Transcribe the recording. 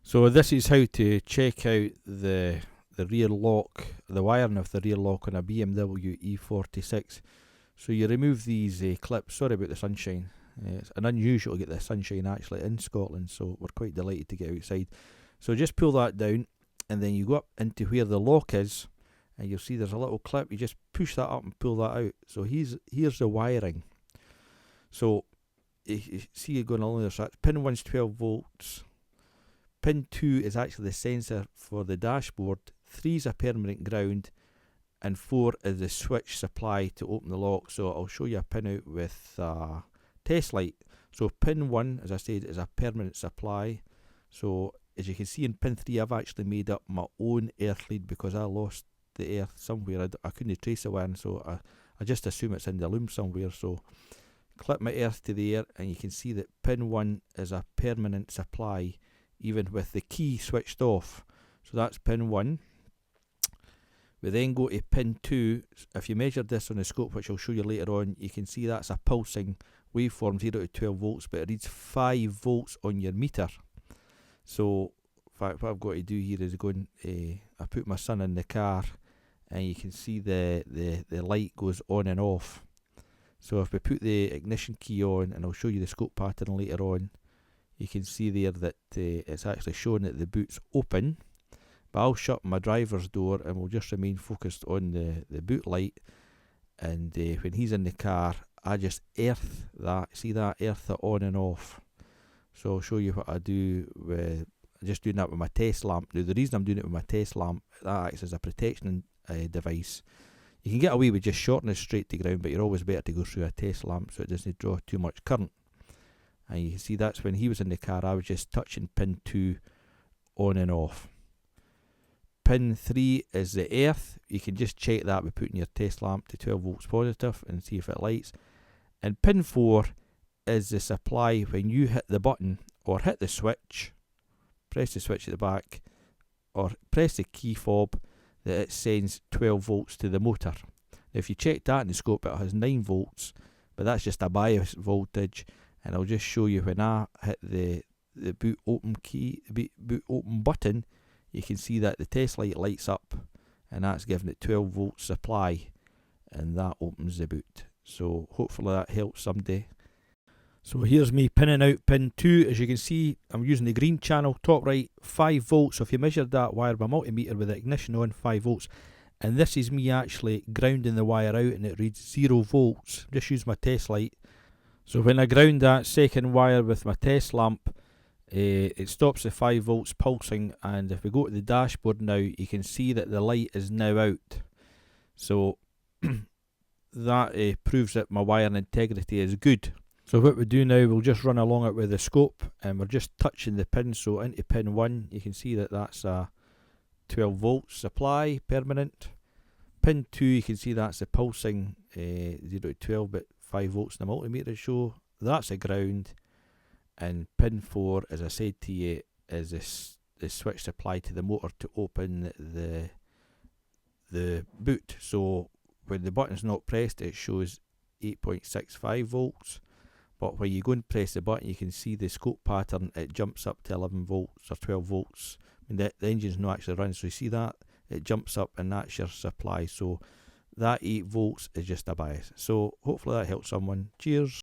So this is how to check out the rear lock, the wiring of the rear lock on a BMW E46. So you remove these clips. Sorry about the sunshine. It's unusual to get the sunshine actually in Scotland, so we're quite delighted to get outside. So just pull that down, and then you go up into where the lock is, and you'll see there's a little clip. You just push that up and pull that out. So here's the wiring. So you see you're going along there. So that's pin 1's 12 volts. Pin 2 is actually the sensor for the dashboard. 3 is a permanent ground, and 4 is the switch supply to open the lock. So I'll show you a pin out with a test light. So pin 1, as I said, is a permanent supply. So as you can see in pin 3, I've actually made up my own earth lead because I lost the earth somewhere. I couldn't trace the one, so I just assume it's in the loom somewhere. So clip my earth to there, and you can see that pin 1 is a permanent supply, even with the key switched off. So that's pin 1. We then go to pin 2. If you measure this on the scope, which I'll show you later on, you can see that's a pulsing waveform, 0 to 12 volts, but it reads 5 volts on your meter. So in fact, what I've got to do here is go and I put my son in the car, and you can see the light goes on and off. So if we put the ignition key on, and I'll show you the scope pattern later on, you can see there that it's actually showing that the boot's open. But I'll shut my driver's door, and we'll just remain focused on the boot light. And when he's in the car, I just earth that. See that? Earth it on and off. So I'll show you what I do with just doing that with my test lamp. Now the reason I'm doing it with my test lamp, that acts as a protection device. You can get away with just shorting it straight to ground, but you're always better to go through a test lamp so it doesn't draw too much current. And you can see that's when he was in the car, I was just touching pin 2 on and off. Pin 3 is the earth. You can just check that by putting your test lamp to 12 volts positive and see if it lights. And pin 4 is the supply when you hit the button or hit the switch, press the switch at the back, or press the key fob, that it sends 12 volts to the motor. Now if you check that in the scope, it has 9 volts, but that's just a bias voltage. And I'll just show you when I hit the boot open key, boot open button, you can see that the test light lights up, and that's giving it 12 volt supply, and that opens the boot. So hopefully that helps somebody. So here's me pinning out pin 2. As you can see, I'm using the green channel, top right, 5 volts. So if you measured that wire by multimeter with the ignition on, 5 volts. And this is me actually grounding the wire out, and it reads 0 volts. Just use my test light. So when I ground that second wire with my test lamp, it stops the 5 volts pulsing, and if we go to the dashboard now, you can see that the light is now out. So that proves that my wiring integrity is good. So what we do now, we'll just run along it with the scope, and we're just touching the pin. So into pin 1, you can see that that's a 12 volt supply, permanent. Pin 2, you can see that's the pulsing 0 to 12, but 5 volts in the multimeter show. That's a ground. And pin 4, as I said to you, is the switch supply to the motor to open the boot. So when the button's not pressed, it shows 8.65 volts. But when you go and press the button, you can see the scope pattern, it jumps up to 11 volts or 12 volts. I mean, the engine's not actually running, so you see that? It jumps up, and that's your supply. So that 8 volts is just a bias. So hopefully that helps someone. Cheers.